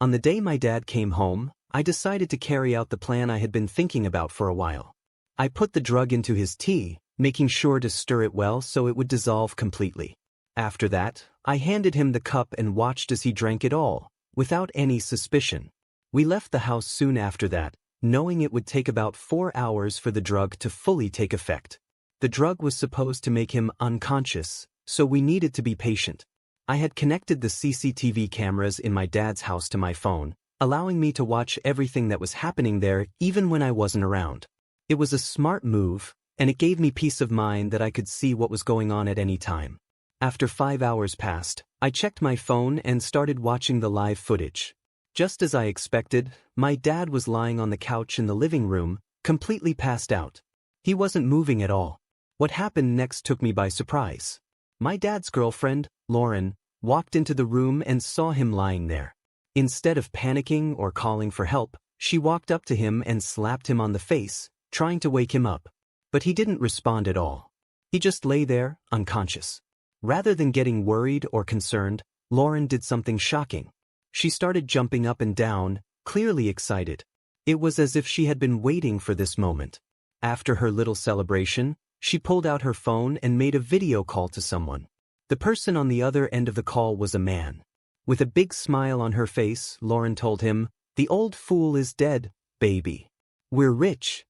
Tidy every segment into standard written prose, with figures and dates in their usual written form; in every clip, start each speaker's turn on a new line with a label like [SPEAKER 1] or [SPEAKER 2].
[SPEAKER 1] On the day my dad came home, I decided to carry out the plan I had been thinking about for a while. I put the drug into his tea, making sure to stir it well so it would dissolve completely. After that, I handed him the cup and watched as he drank it all, without any suspicion. We left the house soon after that, knowing it would take about 4 hours for the drug to fully take effect. The drug was supposed to make him unconscious, so we needed to be patient. I had connected the CCTV cameras in my dad's house to my phone, allowing me to watch everything that was happening there even when I wasn't around. It was a smart move, and it gave me peace of mind that I could see what was going on at any time. After 5 hours passed, I checked my phone and started watching the live footage. Just as I expected, my dad was lying on the couch in the living room, completely passed out. He wasn't moving at all. What happened next took me by surprise. My dad's girlfriend, Lauren, walked into the room and saw him lying there. Instead of panicking or calling for help, she walked up to him and slapped him on the face, trying to wake him up. But he didn't respond at all. He just lay there, unconscious. Rather than getting worried or concerned, Lauren did something shocking. She started jumping up and down, clearly excited. It was as if she had been waiting for this moment. After her little celebration, she pulled out her phone and made a video call to someone. The person on the other end of the call was a man. With a big smile on her face, Lauren told him, "The old fool is dead, baby. We're rich."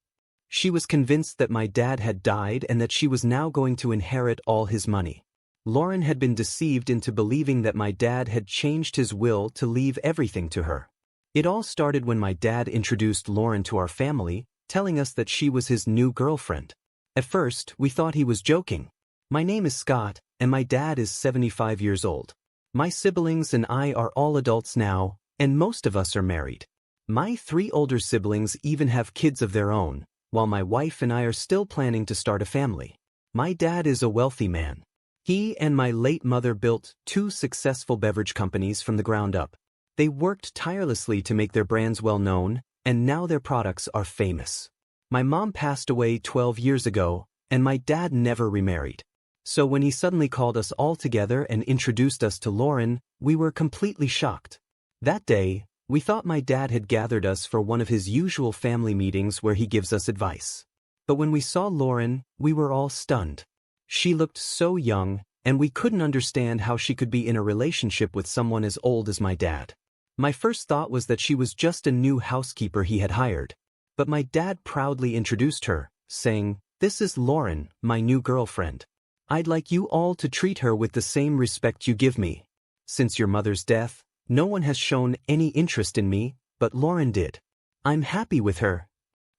[SPEAKER 1] She was convinced that my dad had died and that she was now going to inherit all his money. Lauren had been deceived into believing that my dad had changed his will to leave everything to her. It all started when my dad introduced Lauren to our family, telling us that she was his new girlfriend. At first, we thought he was joking. My name is Scott, and my dad is 75 years old. My siblings and I are all adults now, and most of us are married. My 3 older siblings even have kids of their own, while my wife and I are still planning to start a family. My dad is a wealthy man. He and my late mother built 2 successful beverage companies from the ground up. They worked tirelessly to make their brands well known, and now their products are famous. My mom passed away 12 years ago, and my dad never remarried. So when he suddenly called us all together and introduced us to Lauren, we were completely shocked. That day, we thought my dad had gathered us for one of his usual family meetings where he gives us advice. But when we saw Lauren, we were all stunned. She looked so young, and we couldn't understand how she could be in a relationship with someone as old as my dad. My first thought was that she was just a new housekeeper he had hired. But my dad proudly introduced her, saying, "This is Lauren, my new girlfriend. I'd like you all to treat her with the same respect you give me. Since your mother's death, no one has shown any interest in me, but Lauren did. I'm happy with her."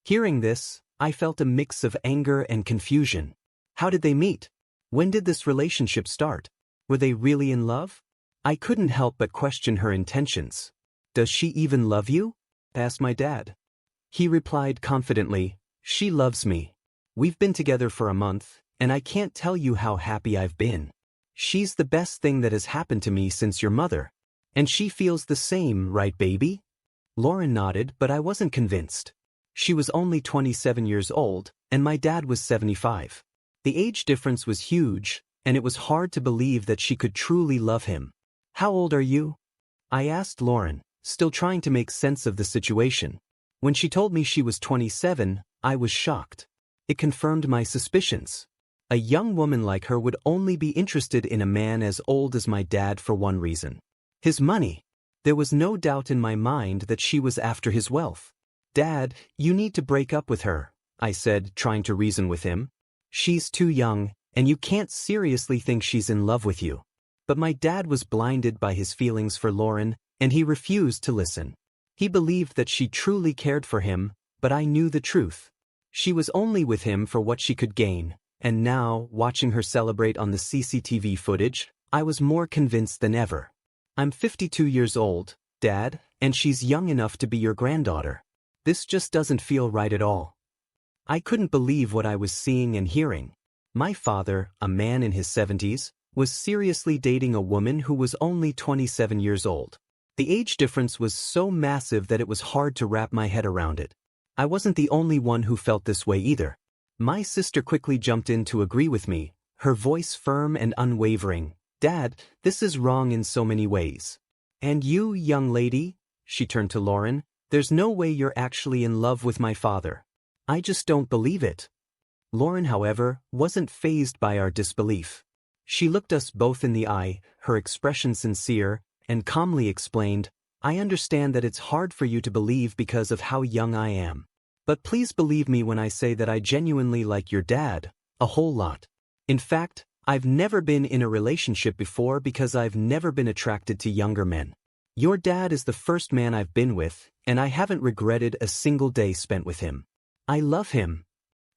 [SPEAKER 1] Hearing this, I felt a mix of anger and confusion. How did they meet? When did this relationship start? Were they really in love? I couldn't help but question her intentions. "Does she even love you?" asked my dad. He replied confidently, "She loves me. We've been together for a month, and I can't tell you how happy I've been. She's the best thing that has happened to me since your mother. And she feels the same, right, baby?" Lauren nodded, but I wasn't convinced. She was only 27 years old, and my dad was 75. The age difference was huge, and it was hard to believe that she could truly love him. "How old are you?" I asked Lauren, still trying to make sense of the situation. When she told me she was 27, I was shocked. It confirmed my suspicions. A young woman like her would only be interested in a man as old as my dad for one reason: his money. There was no doubt in my mind that she was after his wealth. "Dad, you need to break up with her," I said, trying to reason with him. "She's too young, and you can't seriously think she's in love with you." But my dad was blinded by his feelings for Lauren, and he refused to listen. He believed that she truly cared for him, but I knew the truth. She was only with him for what she could gain, and now, watching her celebrate on the CCTV footage, I was more convinced than ever. "I'm 52 years old, Dad, and she's young enough to be your granddaughter. This just doesn't feel right at all." I couldn't believe what I was seeing and hearing. My father, a man in his 70s, was seriously dating a woman who was only 27 years old. The age difference was so massive that it was hard to wrap my head around it. I wasn't the only one who felt this way either. My sister quickly jumped in to agree with me, her voice firm and unwavering. "Dad, this is wrong in so many ways." "And you, young lady?" she turned to Lauren. "There's no way you're actually in love with my father. I just don't believe it." Lauren, however, wasn't fazed by our disbelief. She looked us both in the eye, her expression sincere, and calmly explained, "I understand that it's hard for you to believe because of how young I am. But please believe me when I say that I genuinely like your dad, a whole lot. In fact, I've never been in a relationship before because I've never been attracted to younger men. Your dad is the first man I've been with, and I haven't regretted a single day spent with him. I love him."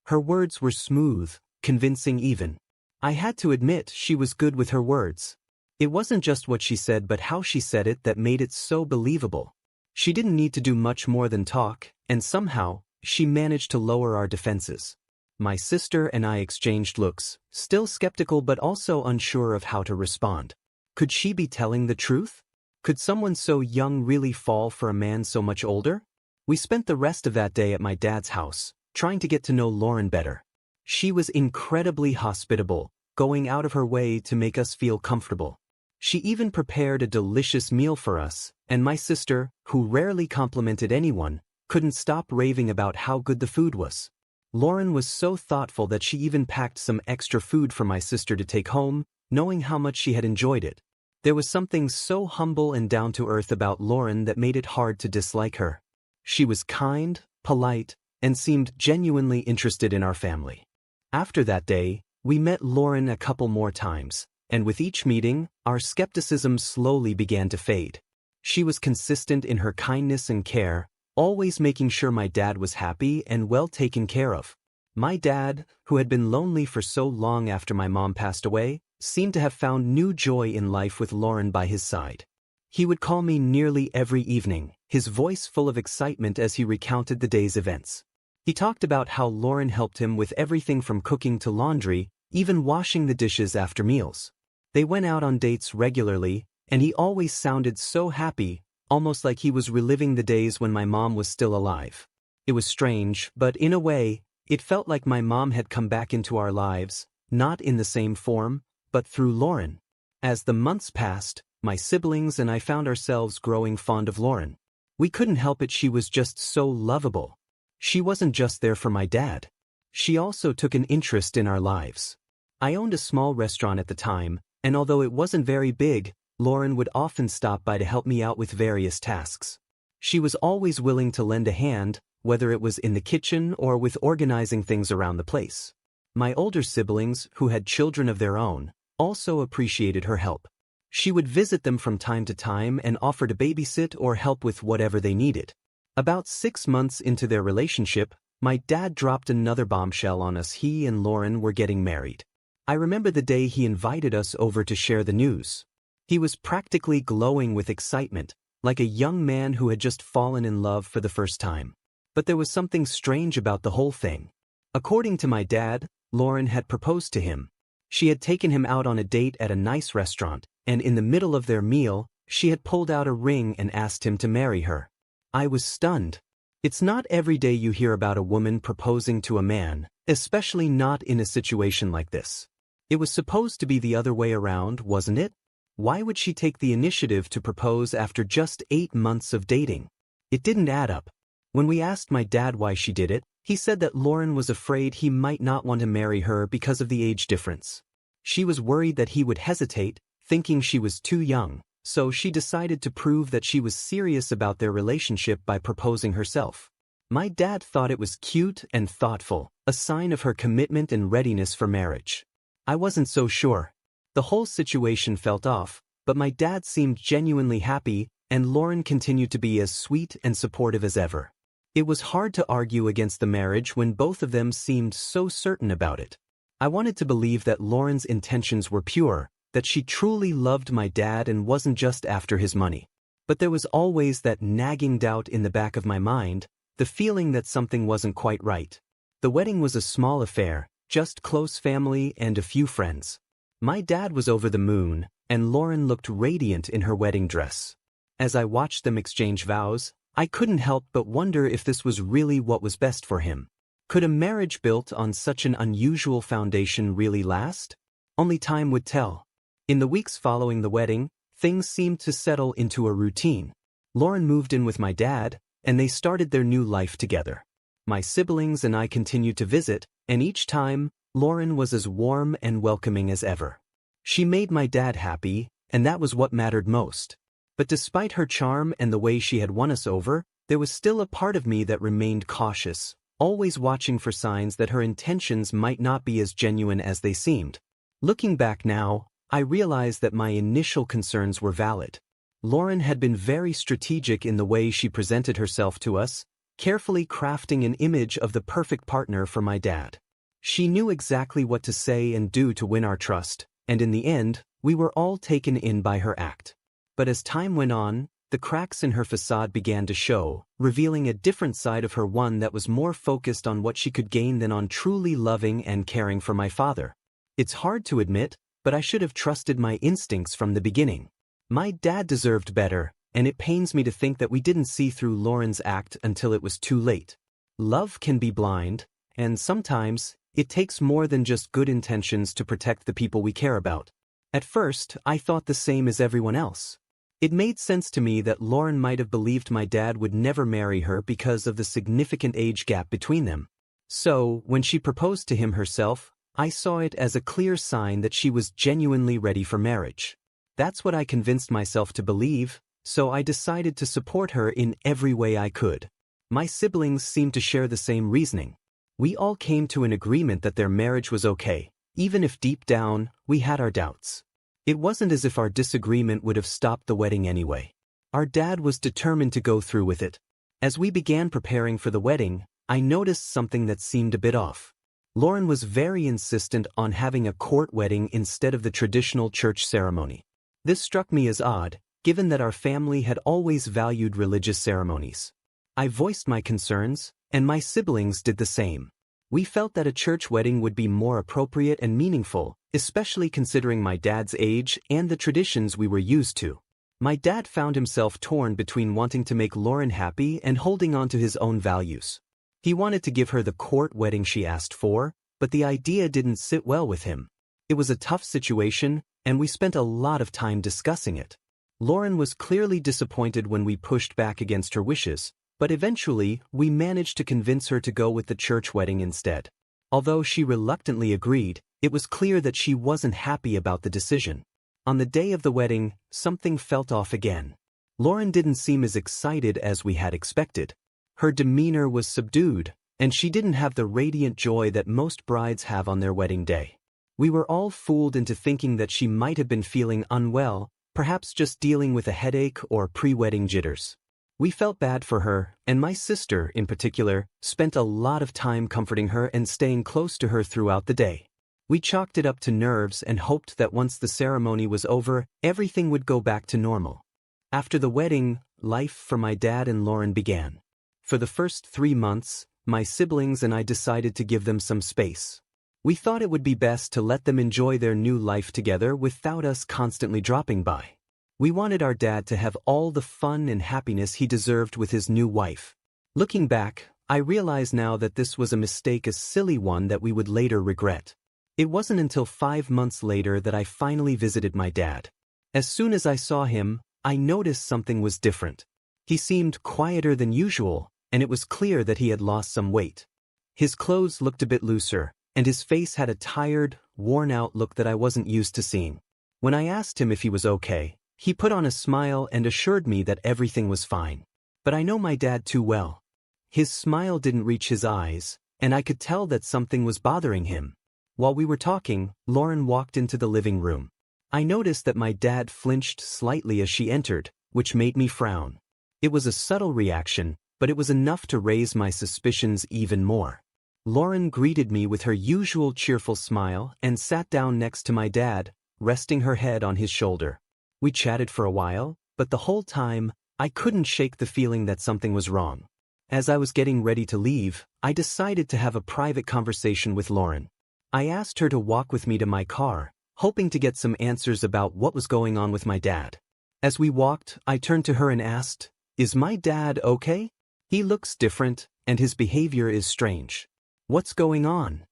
[SPEAKER 1] Her words were smooth, convincing even. I had to admit she was good with her words. It wasn't just what she said but how she said it that made it so believable. She didn't need to do much more than talk, and somehow, she managed to lower our defenses. My sister and I exchanged looks, still skeptical but also unsure of how to respond. Could she be telling the truth? Could someone so young really fall for a man so much older? We spent the rest of that day at my dad's house, trying to get to know Lauren better. She was incredibly hospitable, going out of her way to make us feel comfortable. She even prepared a delicious meal for us, and my sister, who rarely complimented anyone, couldn't stop raving about how good the food was. Lauren was so thoughtful that she even packed some extra food for my sister to take home, knowing how much she had enjoyed it. There was something so humble and down-to-earth about Lauren that made it hard to dislike her. She was kind, polite, and seemed genuinely interested in our family. After that day, we met Lauren a couple more times, and with each meeting, our skepticism slowly began to fade. She was consistent in her kindness and care, always making sure my dad was happy and well taken care of. My dad, who had been lonely for so long after my mom passed away, seemed to have found new joy in life with Lauren by his side. He would call me nearly every evening, his voice full of excitement as he recounted the day's events. He talked about how Lauren helped him with everything from cooking to laundry, even washing the dishes after meals. They went out on dates regularly, and he always sounded so happy, almost like he was reliving the days when my mom was still alive. It was strange, but in a way, it felt like my mom had come back into our lives, not in the same form, but through Lauren. As the months passed, my siblings and I found ourselves growing fond of Lauren. We couldn't help it, she was just so lovable. She wasn't just there for my dad. She also took an interest in our lives. I owned a small restaurant at the time, and although it wasn't very big, Lauren would often stop by to help me out with various tasks. She was always willing to lend a hand, whether it was in the kitchen or with organizing things around the place. My older siblings, who had children of their own, also appreciated her help. She would visit them from time to time and offer to babysit or help with whatever they needed. About 6 months into their relationship, my dad dropped another bombshell on us. He and Lauren were getting married. I remember the day he invited us over to share the news. He was practically glowing with excitement, like a young man who had just fallen in love for the first time. But there was something strange about the whole thing. According to my dad, Lauren had proposed to him. She had taken him out on a date at a nice restaurant, and in the middle of their meal, she had pulled out a ring and asked him to marry her. I was stunned. It's not every day you hear about a woman proposing to a man, especially not in a situation like this. It was supposed to be the other way around, wasn't it? Why would she take the initiative to propose after just 8 months of dating? It didn't add up. When we asked my dad why she did it, he said that Lauren was afraid he might not want to marry her because of the age difference. She was worried that he would hesitate, thinking she was too young, so she decided to prove that she was serious about their relationship by proposing herself. My dad thought it was cute and thoughtful, a sign of her commitment and readiness for marriage. I wasn't so sure. The whole situation felt off, but my dad seemed genuinely happy, and Lauren continued to be as sweet and supportive as ever. It was hard to argue against the marriage when both of them seemed so certain about it. I wanted to believe that Lauren's intentions were pure, that she truly loved my dad and wasn't just after his money. But there was always that nagging doubt in the back of my mind, the feeling that something wasn't quite right. The wedding was a small affair, just close family and a few friends. My dad was over the moon, and Lauren looked radiant in her wedding dress. As I watched them exchange vows, I couldn't help but wonder if this was really what was best for him. Could a marriage built on such an unusual foundation really last? Only time would tell. In the weeks following the wedding, things seemed to settle into a routine. Lauren moved in with my dad, and they started their new life together. My siblings and I continued to visit, and each time, Lauren was as warm and welcoming as ever. She made my dad happy, and that was what mattered most. But despite her charm and the way she had won us over, there was still a part of me that remained cautious, always watching for signs that her intentions might not be as genuine as they seemed. Looking back now, I realized that my initial concerns were valid. Lauren had been very strategic in the way she presented herself to us, carefully crafting an image of the perfect partner for my dad. She knew exactly what to say and do to win our trust, and in the end, we were all taken in by her act. But as time went on, the cracks in her facade began to show, revealing a different side of her, one that was more focused on what she could gain than on truly loving and caring for my father. It's hard to admit, but I should have trusted my instincts from the beginning. My dad deserved better, and it pains me to think that we didn't see through Lauren's act until it was too late. Love can be blind, and sometimes, it takes more than just good intentions to protect the people we care about. At first, I thought the same as everyone else. It made sense to me that Lauren might have believed my dad would never marry her because of the significant age gap between them. So, when she proposed to him herself, I saw it as a clear sign that she was genuinely ready for marriage. That's what I convinced myself to believe, so I decided to support her in every way I could. My siblings seemed to share the same reasoning. We all came to an agreement that their marriage was okay, even if deep down, we had our doubts. It wasn't as if our disagreement would have stopped the wedding anyway. Our dad was determined to go through with it. As we began preparing for the wedding, I noticed something that seemed a bit off. Lauren was very insistent on having a court wedding instead of the traditional church ceremony. This struck me as odd, given that our family had always valued religious ceremonies. I voiced my concerns, and my siblings did the same. We felt that a church wedding would be more appropriate and meaningful, especially considering my dad's age and the traditions we were used to. My dad found himself torn between wanting to make Lauren happy and holding on to his own values. He wanted to give her the court wedding she asked for, but the idea didn't sit well with him. It was a tough situation, and we spent a lot of time discussing it. Lauren was clearly disappointed when we pushed back against her wishes, but eventually, we managed to convince her to go with the church wedding instead. Although she reluctantly agreed, it was clear that she wasn't happy about the decision. On the day of the wedding, something felt off again. Lauren didn't seem as excited as we had expected. Her demeanor was subdued, and she didn't have the radiant joy that most brides have on their wedding day. We were all fooled into thinking that she might have been feeling unwell, perhaps just dealing with a headache or pre-wedding jitters. We felt bad for her, and my sister, in particular, spent a lot of time comforting her and staying close to her throughout the day. We chalked it up to nerves and hoped that once the ceremony was over, everything would go back to normal. After the wedding, life for my dad and Lauren began. For the first 3 months, my siblings and I decided to give them some space. We thought it would be best to let them enjoy their new life together without us constantly dropping by. We wanted our dad to have all the fun and happiness he deserved with his new wife. Looking back, I realize now that this was a mistake, a silly one that we would later regret. It wasn't until 5 months later that I finally visited my dad. As soon as I saw him, I noticed something was different. He seemed quieter than usual, and it was clear that he had lost some weight. His clothes looked a bit looser, and his face had a tired, worn-out look that I wasn't used to seeing. When I asked him if he was okay, he put on a smile and assured me that everything was fine. But I know my dad too well. His smile didn't reach his eyes, and I could tell that something was bothering him. While we were talking, Lauren walked into the living room. I noticed that my dad flinched slightly as she entered, which made me frown. It was a subtle reaction, but it was enough to raise my suspicions even more. Lauren greeted me with her usual cheerful smile and sat down next to my dad, resting her head on his shoulder. We chatted for a while, but the whole time, I couldn't shake the feeling that something was wrong. As I was getting ready to leave, I decided to have a private conversation with Lauren. I asked her to walk with me to my car, hoping to get some answers about what was going on with my dad. As we walked, I turned to her and asked, "Is my dad okay? He looks different, and his behavior is strange. What's going on?"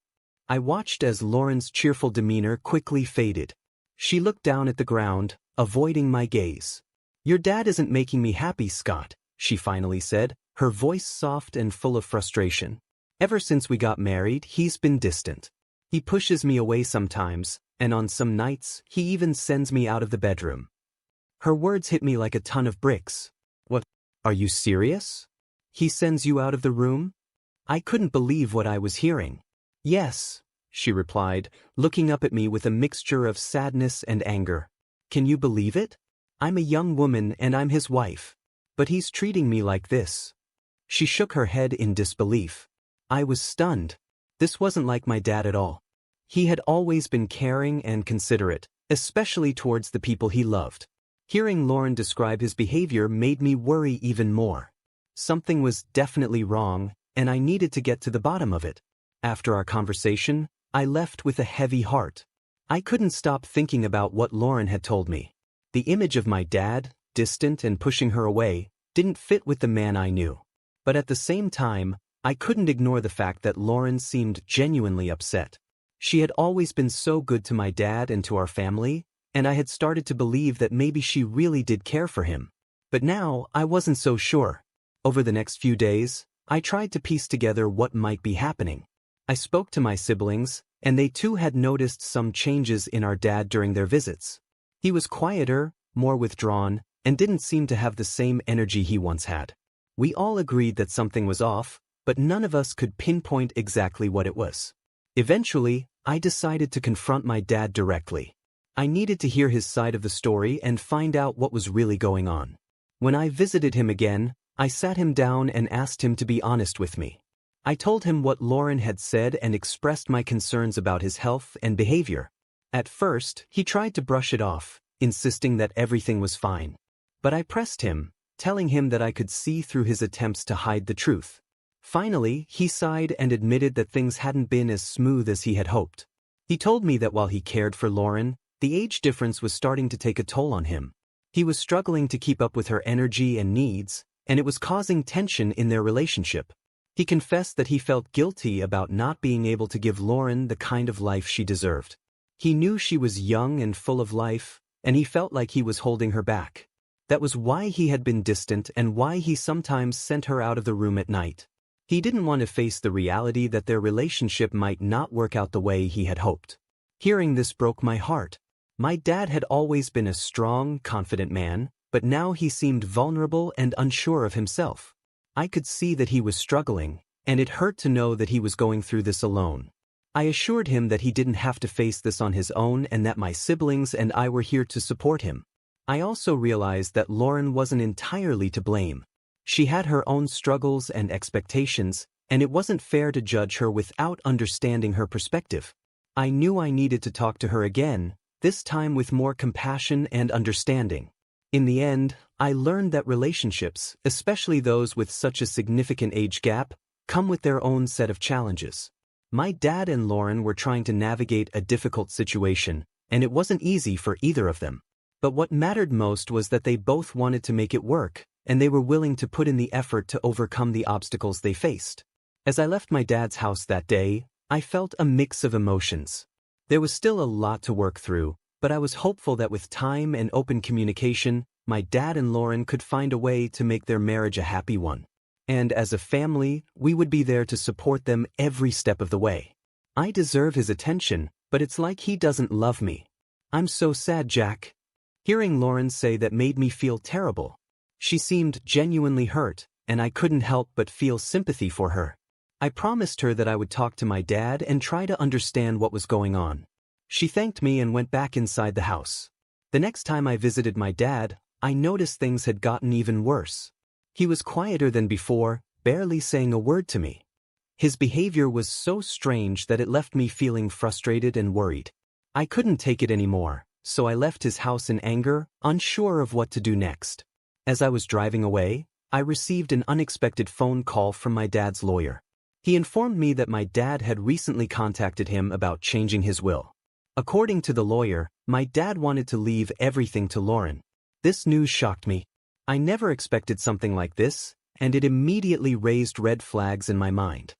[SPEAKER 1] I watched as Lauren's cheerful demeanor quickly faded. She looked down at the ground, avoiding my gaze. "Your dad isn't making me happy, Scott," she finally said, her voice soft and full of frustration. "Ever since we got married, he's been distant. He pushes me away sometimes, and on some nights, he even sends me out of the bedroom." Her words hit me like a ton of bricks. "What? Are you serious? He sends you out of the room?" I couldn't believe what I was hearing. "Yes," she replied, looking up at me with a mixture of sadness and anger. "Can you believe it? I'm a young woman and I'm his wife. But he's treating me like this." She shook her head in disbelief. I was stunned. This wasn't like my dad at all. He had always been caring and considerate, especially towards the people he loved. Hearing Lauren describe his behavior made me worry even more. Something was definitely wrong, and I needed to get to the bottom of it. After our conversation, I left with a heavy heart. I couldn't stop thinking about what Lauren had told me. The image of my dad, distant and pushing her away, didn't fit with the man I knew. But at the same time, I couldn't ignore the fact that Lauren seemed genuinely upset. She had always been so good to my dad and to our family, and I had started to believe that maybe she really did care for him. But now, I wasn't so sure. Over the next few days, I tried to piece together what might be happening. I spoke to my siblings, and they too had noticed some changes in our dad during their visits. He was quieter, more withdrawn, and didn't seem to have the same energy he once had. We all agreed that something was off, but none of us could pinpoint exactly what it was. Eventually, I decided to confront my dad directly. I needed to hear his side of the story and find out what was really going on. When I visited him again, I sat him down and asked him to be honest with me. I told him what Lauren had said and expressed my concerns about his health and behavior. At first, he tried to brush it off, insisting that everything was fine. But I pressed him, telling him that I could see through his attempts to hide the truth. Finally, he sighed and admitted that things hadn't been as smooth as he had hoped. He told me that while he cared for Lauren, the age difference was starting to take a toll on him. He was struggling to keep up with her energy and needs, and it was causing tension in their relationship. He confessed that he felt guilty about not being able to give Lauren the kind of life she deserved. He knew she was young and full of life, and he felt like he was holding her back. That was why he had been distant and why he sometimes sent her out of the room at night. He didn't want to face the reality that their relationship might not work out the way he had hoped. Hearing this broke my heart. My dad had always been a strong, confident man, but now he seemed vulnerable and unsure of himself. I could see that he was struggling, and it hurt to know that he was going through this alone. I assured him that he didn't have to face this on his own and that my siblings and I were here to support him. I also realized that Lauren wasn't entirely to blame. She had her own struggles and expectations, and it wasn't fair to judge her without understanding her perspective. I knew I needed to talk to her again, this time with more compassion and understanding. In the end, I learned that relationships, especially those with such a significant age gap, come with their own set of challenges. My dad and Lauren were trying to navigate a difficult situation, and it wasn't easy for either of them. But what mattered most was that they both wanted to make it work, and they were willing to put in the effort to overcome the obstacles they faced. As I left my dad's house that day, I felt a mix of emotions. There was still a lot to work through, but I was hopeful that with time and open communication, my dad and Lauren could find a way to make their marriage a happy one. And as a family, we would be there to support them every step of the way. I deserve his attention, but it's like he doesn't love me. I'm so sad, Jack. Hearing Lauren say that made me feel terrible. She seemed genuinely hurt, and I couldn't help but feel sympathy for her. I promised her that I would talk to my dad and try to understand what was going on. She thanked me and went back inside the house. The next time I visited my dad, I noticed things had gotten even worse. He was quieter than before, barely saying a word to me. His behavior was so strange that it left me feeling frustrated and worried. I couldn't take it anymore, so I left his house in anger, unsure of what to do next. As I was driving away, I received an unexpected phone call from my dad's lawyer. He informed me that my dad had recently contacted him about changing his will. According to the lawyer, my dad wanted to leave everything to Lauren. This news shocked me. I never expected something like this, and it immediately raised red flags in my mind.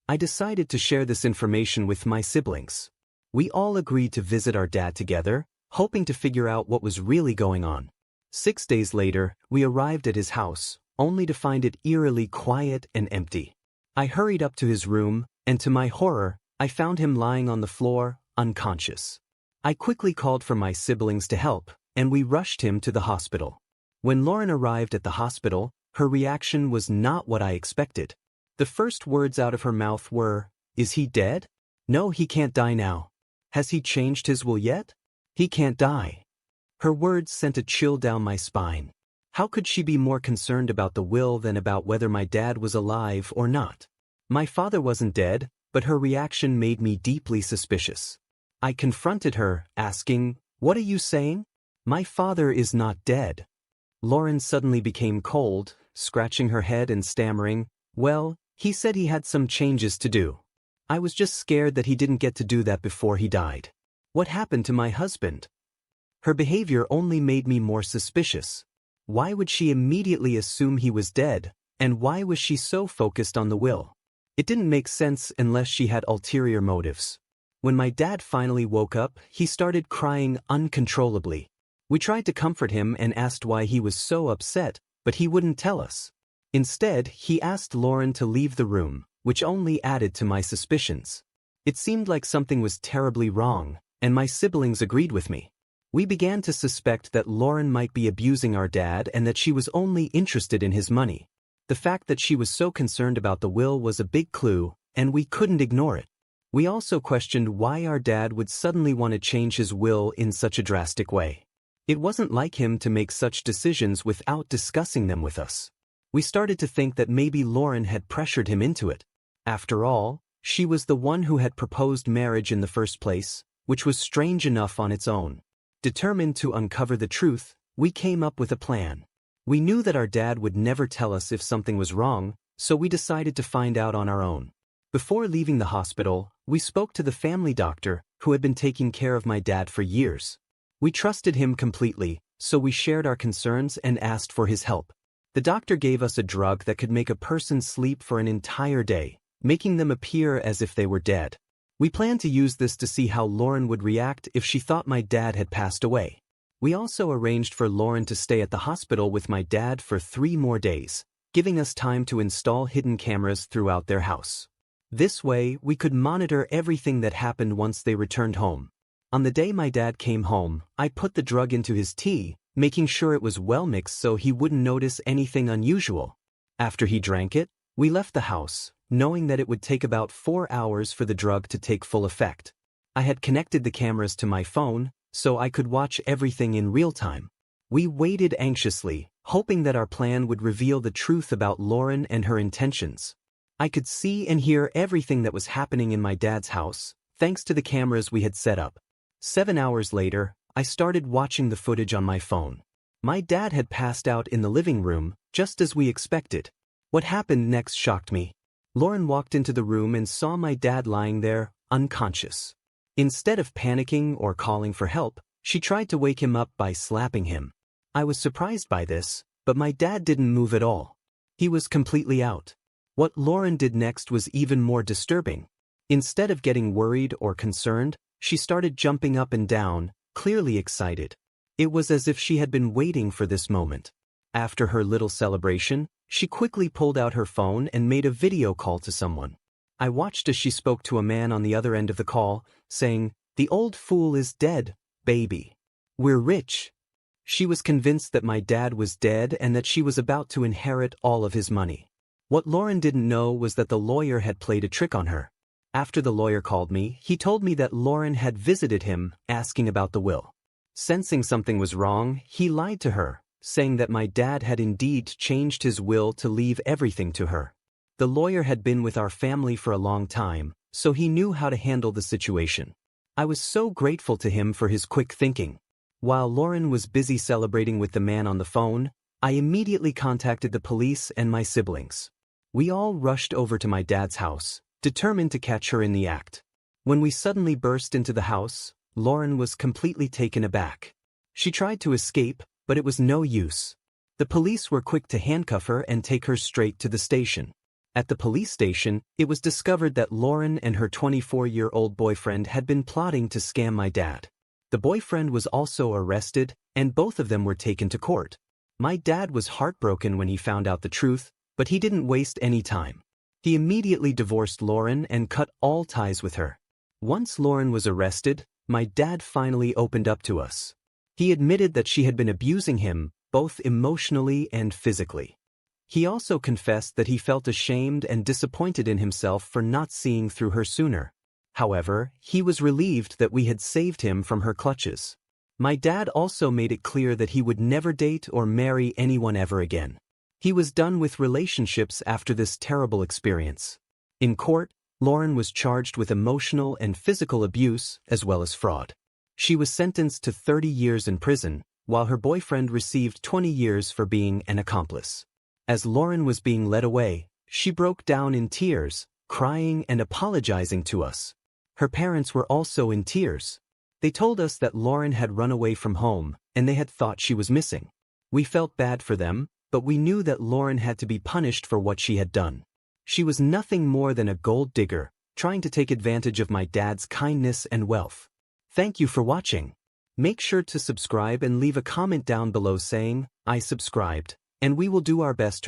[SPEAKER 1] I decided to share this information with my siblings. We all agreed to visit our dad together, hoping to figure out what was really going on. 6 days later, we arrived at his house, only to find it eerily quiet and empty. I hurried up to his room, and to my horror, I found him lying on the floor, unconscious. I quickly called for my siblings to help, and we rushed him to the hospital. When Lauren arrived at the hospital, her reaction was not what I expected. The first words out of her mouth were, "Is he dead? No, he can't die now. Has he changed his will yet? He can't die." Her words sent a chill down my spine. How could she be more concerned about the will than about whether my dad was alive or not? My father wasn't dead, but her reaction made me deeply suspicious. I confronted her, asking, "What are you saying? My father is not dead." Lauren suddenly became cold, scratching her head and stammering, "Well, he said he had some changes to do. I was just scared that he didn't get to do that before he died. What happened to my husband?" Her behavior only made me more suspicious. Why would she immediately assume he was dead, and why was she so focused on the will? It didn't make sense unless she had ulterior motives. When my dad finally woke up, he started crying uncontrollably. We tried to comfort him and asked why he was so upset, but he wouldn't tell us. Instead, he asked Lauren to leave the room, which only added to my suspicions. It seemed like something was terribly wrong, and my siblings agreed with me. We began to suspect that Lauren might be abusing our dad and that she was only interested in his money. The fact that she was so concerned about the will was a big clue, and we couldn't ignore it. We also questioned why our dad would suddenly want to change his will in such a drastic way. It wasn't like him to make such decisions without discussing them with us. We started to think that maybe Lauren had pressured him into it. After all, she was the one who had proposed marriage in the first place, which was strange enough on its own. Determined to uncover the truth, we came up with a plan. We knew that our dad would never tell us if something was wrong, so we decided to find out on our own. Before leaving the hospital, we spoke to the family doctor who had been taking care of my dad for years. We trusted him completely, so we shared our concerns and asked for his help. The doctor gave us a drug that could make a person sleep for an entire day, making them appear as if they were dead. We planned to use this to see how Lauren would react if she thought my dad had passed away. We also arranged for Lauren to stay at the hospital with my dad for 3 more days, giving us time to install hidden cameras throughout their house. This way, we could monitor everything that happened once they returned home. On the day my dad came home, I put the drug into his tea, making sure it was well mixed so he wouldn't notice anything unusual. After he drank it, we left the house, knowing that it would take about 4 hours for the drug to take full effect. I had connected the cameras to my phone, so I could watch everything in real time. We waited anxiously, hoping that our plan would reveal the truth about Lauren and her intentions. I could see and hear everything that was happening in my dad's house, thanks to the cameras we had set up. 7 hours later, I started watching the footage on my phone. My dad had passed out in the living room, just as we expected. What happened next shocked me. Lauren walked into the room and saw my dad lying there, unconscious. Instead of panicking or calling for help, she tried to wake him up by slapping him. I was surprised by this, but my dad didn't move at all. He was completely out. What Lauren did next was even more disturbing. Instead of getting worried or concerned, she started jumping up and down, clearly excited. It was as if she had been waiting for this moment. After her little celebration, she quickly pulled out her phone and made a video call to someone. I watched as she spoke to a man on the other end of the call, saying, "The old fool is dead, baby. We're rich." She was convinced that my dad was dead and that she was about to inherit all of his money. What Lauren didn't know was that the lawyer had played a trick on her. After the lawyer called me, he told me that Lauren had visited him, asking about the will. Sensing something was wrong, he lied to her, saying that my dad had indeed changed his will to leave everything to her. The lawyer had been with our family for a long time, so he knew how to handle the situation. I was so grateful to him for his quick thinking. While Lauren was busy celebrating with the man on the phone, I immediately contacted the police and my siblings. We all rushed over to my dad's house, determined to catch her in the act. When we suddenly burst into the house, Lauren was completely taken aback. She tried to escape, but it was no use. The police were quick to handcuff her and take her straight to the station. At the police station, it was discovered that Lauren and her 24-year-old boyfriend had been plotting to scam my dad. The boyfriend was also arrested, and both of them were taken to court. My dad was heartbroken when he found out the truth, but he didn't waste any time. He immediately divorced Lauren and cut all ties with her. Once Lauren was arrested, my dad finally opened up to us. He admitted that she had been abusing him, both emotionally and physically. He also confessed that he felt ashamed and disappointed in himself for not seeing through her sooner. However, he was relieved that we had saved him from her clutches. My dad also made it clear that he would never date or marry anyone ever again. He was done with relationships after this terrible experience. In court, Lauren was charged with emotional and physical abuse as well as fraud. She was sentenced to 30 years in prison, while her boyfriend received 20 years for being an accomplice. As Lauren was being led away, she broke down in tears, crying and apologizing to us. Her parents were also in tears. They told us that Lauren had run away from home, and they had thought she was missing. We felt bad for them, but we knew that Lauren had to be punished for what she had done. She was nothing more than a gold digger, trying to take advantage of my dad's kindness and wealth. Thank you for watching. Make sure to subscribe and leave a comment down below saying, "I subscribed," and we will do our best to